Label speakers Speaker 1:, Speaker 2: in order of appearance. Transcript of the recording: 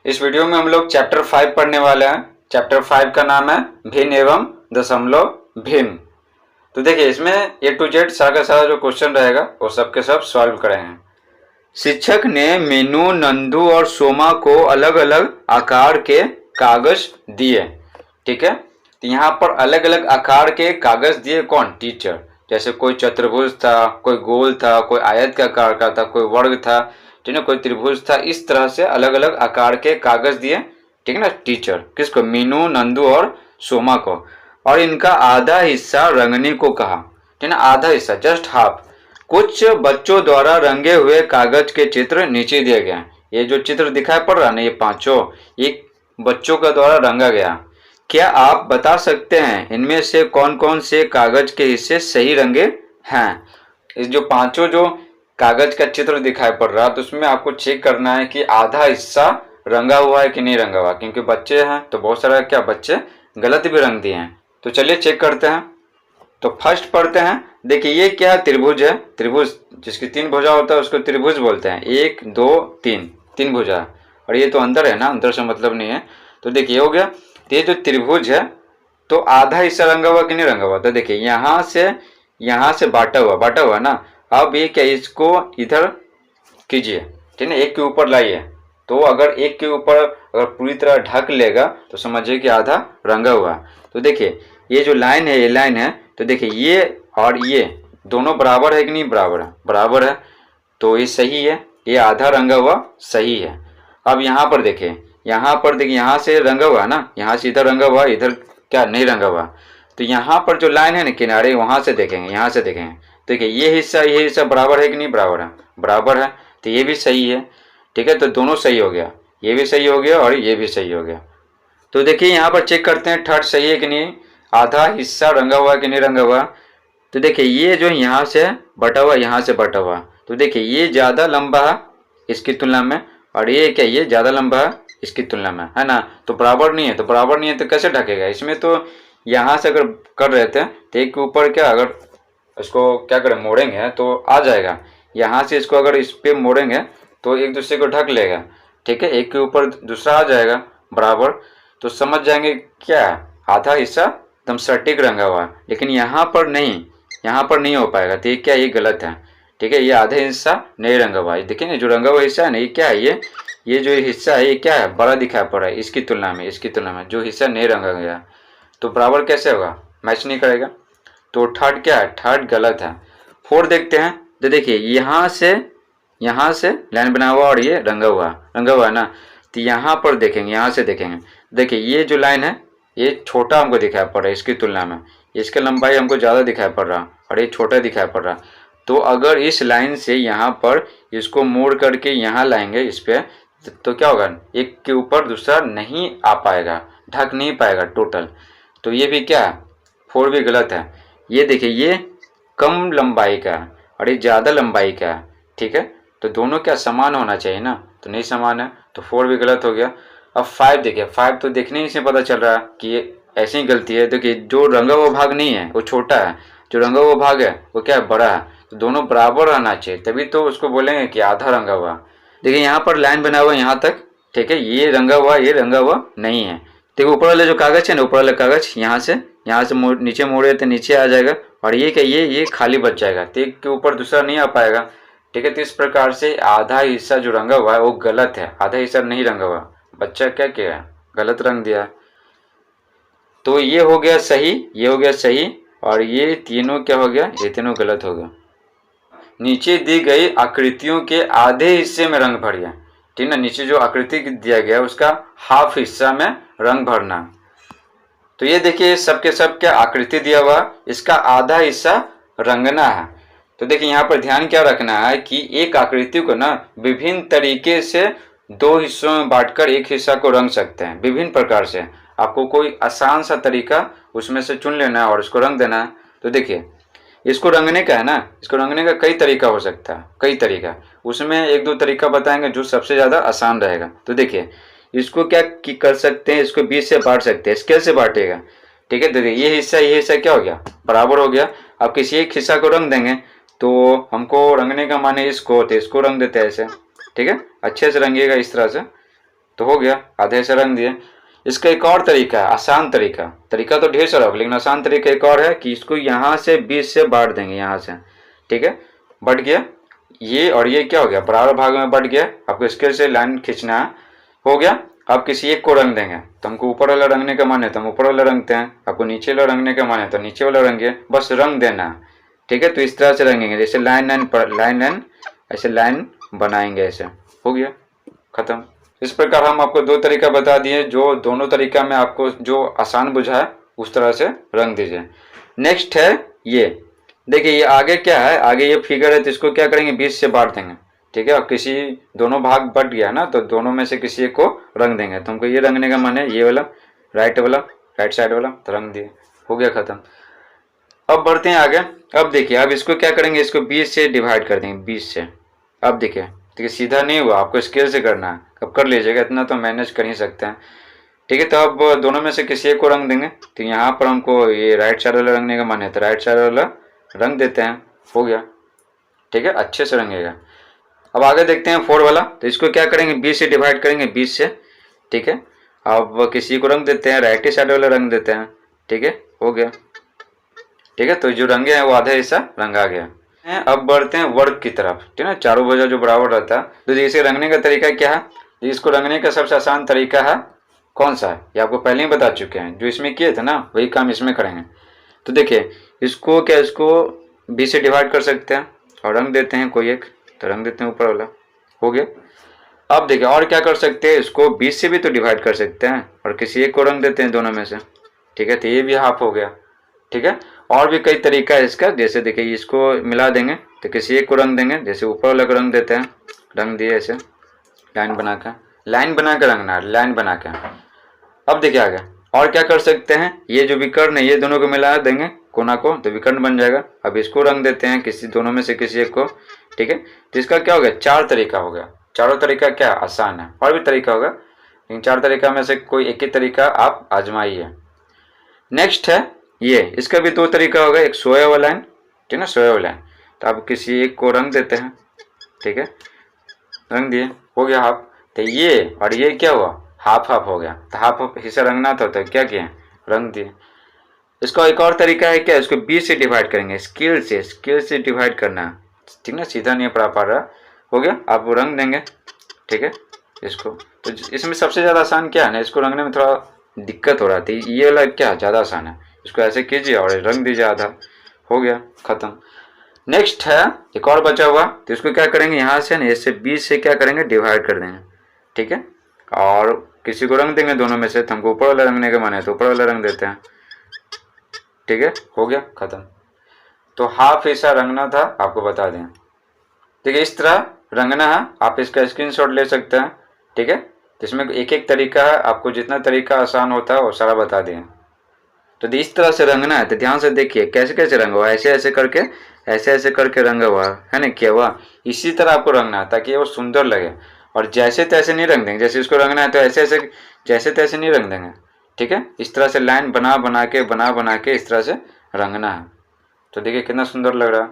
Speaker 1: इस वीडियो में हम लोग चैप्टर 5 पढ़ने वाले हैं। चैप्टर 5 का नाम है भिन्न एवं दशमलव भिन्न। तो देखिए इसमें A to Z सारा का सारा जो क्वेश्चन रहेगा वो सब के सब सॉल्व करेंगे। शिक्षक ने मीनू, नंदू और सोमा को अलग अलग आकार के कागज दिए। ठीक है, तो यहाँ पर अलग अलग आकार के कागज दिए कौन? टीचर। जैसे कोई चतुर्भुज था, कोई गोल था, कोई आयत के आकार का था, कोई वर्ग था, ठीक है, कोई त्रिभुज था। इस तरह से अलग अलग आकार के कागज दिए, ठीक है ना, टीचर। किसको? मीनू, नंदू और सोमा को। और इनका आधा हिस्सा रंगने को कहा, ठीक है ना, आधा हिस्सा, जस्ट हाफ। कुछ बच्चों द्वारा रंगे हुए कागज के चित्र नीचे दिए गए हैं। ये जो चित्र दिखाई पड़ रहा है ना, ये पांचों एक बच्चों के द्वारा रंगा गया। क्या आप बता सकते हैं इनमें से कौन कौन से कागज के हिस्से सही रंगे हैं? इस जो पांचों जो कागज का चित्र दिखाई पड़ रहा है, तो उसमें आपको चेक करना है कि आधा हिस्सा रंगा हुआ है कि नहीं रंगा हुआ, क्योंकि बच्चे हैं तो बहुत सारा क्या बच्चे गलत भी रंग दिए हैं। तो चलिए चेक करते हैं। तो फर्स्ट पढ़ते हैं। देखिए ये क्या है? त्रिभुज है। त्रिभुज जिसकी 3 भुजा होता है उसको त्रिभुज बोलते हैं। 1 2 3, 3 भुजा। और ये तो अंदर है ना, अंदर से मतलब नहीं है। तो देखिए हो गया। तो ये जो त्रिभुज है तो आधा हिस्सा रंगा हुआ कि नहीं रंगा हुआ? तो देखिए यहाँ से बांटा हुआ ना। अब ये क्या, इसको इधर कीजिए, ठीक है, एक के ऊपर लाइए। तो अगर एक के ऊपर अगर पूरी तरह ढक लेगा तो समझिए कि आधा रंगा हुआ। तो देखिए ये जो लाइन है, ये लाइन है, तो देखिए ये और ये दोनों बराबर है कि नहीं? बराबर है, बराबर है। तो ये सही है, ये आधा रंगा हुआ सही है। अब यहाँ पर देखिए, यहाँ से रंगा हुआ ना, यहाँ से इधर रंगा हुआ, इधर क्या नहीं रंगा हुआ। तो यहाँ पर जो लाइन है ना किनारे, वहां से देखेंगे, यहाँ से देखेंगे। देखिए ये हिस्सा बराबर है कि नहीं? बराबर है, बराबर है। तो ये भी सही है, ठीक है। तो दोनों सही हो गया, ये भी सही हो गया और ये भी सही हो गया। तो देखिए यहाँ पर चेक करते हैं थर्ड सही है कि नहीं, आधा हिस्सा रंगा हुआ कि नहीं रंगा हुआ। तो देखिए ये जो यहाँ से बटा हुआ, यहाँ से बटा हुआ, तो देखिए ये ज़्यादा लंबा है इसकी तुलना में, और ये क्या, ये ज़्यादा लंबा है इसकी तुलना में, है ना। तो बराबर नहीं है, तो बराबर नहीं है तो कैसे ढकेगा? इसमें तो यहाँ से अगर कर रहे थे तो एक के ऊपर क्या, अगर इसको क्या करें, मोड़ेंगे तो आ जाएगा। यहाँ से इसको अगर इस पे मोड़ेंगे तो एक दूसरे को ढक लेगा, ठीक है, एक के ऊपर दूसरा आ जाएगा बराबर। तो समझ जाएंगे क्या, आधा हिस्सा एकदम सटीक रंगा हुआ है। लेकिन यहाँ पर नहीं हो पाएगा। तो ये क्या, ये गलत है, ठीक है। ये आधा हिस्सा नहीं रंगा हुआ है। देखिए ना, जो रंगा हुआ हिस्सा है ना, ये क्या है, ये जो हिस्सा है ये क्या है, बड़ा दिखाई पड़ रहा है इसकी तुलना में जो हिस्सा नहीं रंगा गया। तो बराबर कैसे होगा? मैच नहीं करेगा। तो थर्ड क्या है? थर्ड गलत है। फोर्थ देखते हैं। तो देखिए यहाँ से लाइन बना हुआ और ये रंगा हुआ है ना। तो यहाँ पर देखेंगे, यहाँ से देखेंगे, देखिए ये जो लाइन है ये छोटा हमको दिखाई पड़ रहा है इसकी तुलना में। इसका लंबाई हमको ज़्यादा दिखाई पड़ रहा और ये छोटा दिखाई पड़ रहा। तो अगर इस लाइन से यहाँ पर इसको मोड़ करके यहाँ लाएंगे इस पर, तो क्या होगा, एक के ऊपर दूसरा नहीं आ पाएगा, ढक नहीं पाएगा टोटल। तो ये भी क्या है, 4 भी गलत है। ये देखिए ये कम लंबाई का है और ये ज़्यादा लंबाई का है, ठीक है। तो दोनों क्या समान होना चाहिए ना, तो नहीं समान है, तो 4 भी गलत हो गया। अब 5 देखिए, 5 तो देखने ही से पता चल रहा है कि ये ऐसी ही गलती है। देखिए जो रंगा हुआ भाग नहीं है वो छोटा है, जो रंगा हुआ भाग है वो क्या है, बड़ा है। तो दोनों बराबर रहना चाहिए, तभी तो उसको बोलेंगे कि आधा रंगा हुआ। देखिए यहाँ पर लाइन बना हुआ यहाँ तक, ठीक है, ये रंगा हुआ नहीं है। देखो ऊपर वाले जो कागज है ना, ऊपर वाला कागज यहाँ से नीचे मोड़े तो नीचे आ जाएगा, और ये क्या, ये खाली बच जाएगा, तो एक के ऊपर दूसरा नहीं आ पाएगा, ठीक है। तो इस प्रकार से आधा हिस्सा जो रंगा हुआ है वो गलत है, आधा हिस्सा नहीं रंगा हुआ। बच्चा क्या किया, गलत रंग दिया। तो ये हो गया सही, ये हो गया सही, और ये तीनों क्या हो गया, ये तीनों गलत हो गया। नीचे दी गई आकृतियों के आधे हिस्से में रंग भरिए, ठीक है। नीचे जो आकृति दिया गया उसका हाफ हिस्सा में रंग भरना। तो ये देखिए सबके सब क्या आकृति दिया हुआ, इसका आधा हिस्सा रंगना है। तो देखिए यहाँ पर ध्यान क्या रखना है कि एक आकृति को ना विभिन्न तरीके से 2 हिस्सों में बांटकर एक हिस्सा को रंग सकते हैं, विभिन्न प्रकार से। आपको कोई आसान सा तरीका उसमें से चुन लेना है और इसको रंग देना है। तो देखिए इसको रंगने का है ना, इसको रंगने का कई तरीका हो सकता है, कई तरीका। उसमें 1-2 तरीका बताएंगे जो सबसे ज़्यादा आसान रहेगा। तो देखिए इसको क्या कर सकते हैं, इसको 20 से बांट सकते हैं। स्केल से बांटेगा, ठीक है। देखिए ये हिस्सा क्या हो गया, बराबर हो गया। अब किसी एक हिस्सा को रंग देंगे, तो हमको रंगने का माने इसको, तो इसको रंग देते हैं ऐसे, ठीक है। अच्छे से रंगिएगा इस तरह से, तो हो गया, आधे से रंग दिए। इसका एक और तरीका है, आसान तरीका, तरीका तो ढेर सारा होगा लेकिन आसान तरीका एक और है कि इसको यहाँ से बीच से बांट देंगे, यहाँ से, ठीक है, बट गया ये और ये क्या हो गया, बराबर भाग में बट गया। आपको स्केल से लाइन खींचना है, हो गया। आप किसी एक को रंग देंगे, तो हमको ऊपर वाला रंगने का मन है तो हम ऊपर वाला रंगते हैं, आपको नीचे वाला रंगने का मन है तो नीचे वाला रंगिए, बस रंग देना है, ठीक है। तो इस तरह से रंगेंगे, जैसे लाइन लाइन ऐसे लाइन बनाएंगे, ऐसे हो गया, खत्म। इस प्रकार हम आपको दो तरीका बता दिए, जो दोनों तरीका में आपको जो आसान बुझा है उस तरह से रंग दीजिए। नेक्स्ट है ये, देखिए ये आगे क्या है, आगे ये फिगर है तो इसको क्या करेंगे, 20 से बांट देंगे, ठीक है। और किसी दोनों भाग बट गया ना, तो दोनों में से किसी एक को रंग देंगे। तो हमको ये रंगने का मन है, ये वाला राइट साइड वाला, तो रंग दिए, हो गया, खत्म। अब बढ़ते हैं आगे। अब देखिए, अब इसको क्या करेंगे, इसको 20 से डिवाइड कर देंगे, 20 से। अब देखिए सीधा नहीं हुआ, आपको स्केल से करना है, अब कर लीजिएगा, इतना तो मैनेज कर ही सकते हैं, ठीक है। तो अब दोनों में से किसी एक को रंग देंगे। तो यहाँ पर हमको ये राइट साइड वाला रंगने का मन है तो राइट साइड वाला रंग देते हैं, हो गया, ठीक है, अच्छे से रंगेगा। अब आगे देखते हैं 4 वाला। तो इसको क्या करेंगे, 20 से डिवाइड करेंगे, 20 से, ठीक है। अब किसी को रंग देते हैं, राइट साइड वाला रंग देते हैं, ठीक है, हो गया, ठीक है। तो जो रंगे हैं वो आधा हिस्सा रंगा गया। अब बढ़ते हैं वर्ग की तरफ, ठीक है, चारों भुजा जो बराबर रहता है। तो इसे रंगने का तरीका क्या है, इसको रंगने का सबसे आसान तरीका है, कौन सा है, ये आपको पहले ही बता चुके हैं, जो इसमें किए थे ना वही काम इसमें करेंगे। तो देखिए इसको क्या, इसको 20 से डिवाइड कर सकते हैं और रंग देते हैं कोई एक, तो रंग देते हैं ऊपर वाला, हो गया। अब देखिए और क्या कर सकते हैं, इसको 20 से भी तो डिवाइड कर सकते हैं और किसी एक को रंग देते हैं दोनों में से, ठीक है। तो ये भी हाफ हो गया, ठीक है। और भी कई तरीका है इसका, जैसे देखिए इसको मिला देंगे तो किसी एक को रंग देंगे, जैसे ऊपर वाला को रंग देते हैं, रंग दिए ऐसे लाइन बना कर रंगना, लाइन बना के। अब देखिए आगे और क्या कर सकते हैं, ये जो विकर्ण है ये दोनों को मिला देंगे कोना को, तो विकर्ण बन जाएगा। अब इसको रंग देते हैं किसी दोनों में से किसी एक को, ठीक है। तो इसका क्या हो गया, 4 तरीका हो गया। चारों तरीका क्या आसान है, और भी तरीका होगा लेकिन 4 तरीका में से कोई एक ही तरीका आप आजमाइए। नेक्स्ट है ये, इसका भी 2 तरीका होगा, एक सोया हुआ लाइन, ठीक है, सोया हुआ लाइन। तो आप किसी एक को रंग देते हैं, ठीक है, रंग दिए, हो गया हाफ। तो ये और ये क्या हुआ, हाफ हाफ हो गया। तो हाफ हिस्सा रंगना था तो क्या किए, रंग दिए। इसका एक और तरीका है क्या, इसको 20 से डिवाइड करेंगे, स्केल से डिवाइड करना है, ठीक ना, सीधा नहीं पा रहा, हो गया। आप रंग देंगे, ठीक है, इसको। तो इसमें सबसे ज़्यादा आसान क्या है ना, इसको रंगने में थोड़ा दिक्कत हो रहा थी, ये वाला क्या ज़्यादा आसान है, इसको ऐसे कीजिए और रंग दीजिए आधा, हो गया, खत्म। नेक्स्ट है एक और बचा हुआ, तो इसको क्या करेंगे, यहाँ से ना इससे 20 से क्या करेंगे, डिवाइड कर देंगे, ठीक है। और किसी को रंग देंगे दोनों में से, तो हमको ऊपर वाला रंगने का मन है तो ऊपर वाला रंग देते हैं, ठीक है, हो गया, खत्म। तो हाफ हिस्सा रंगना था, आपको बता दें, ठीक है, इस तरह रंगना है। आप इसका स्क्रीनशॉट ले सकते हैं, ठीक है। तो इसमें एक एक तरीका है, आपको जितना तरीका आसान होता है वो सारा बता दें। तो इस तरह से रंगना है, तो ध्यान से देखिए कैसे कैसे रंगा हुआ, ऐसे ऐसे करके रंगा हुआ है ना, किया हुआ, इसी तरह आपको रंगना है ताकि वो सुंदर लगे। और जैसे तैसे नहीं रंग देंगे, जैसे इसको रंगना है तो ऐसे जैसे तैसे नहीं रंग देंगे, ठीक है। इस तरह से लाइन बना बना के इस तरह से रंगना है। तो देखिए कितना सुंदर लग रहा है।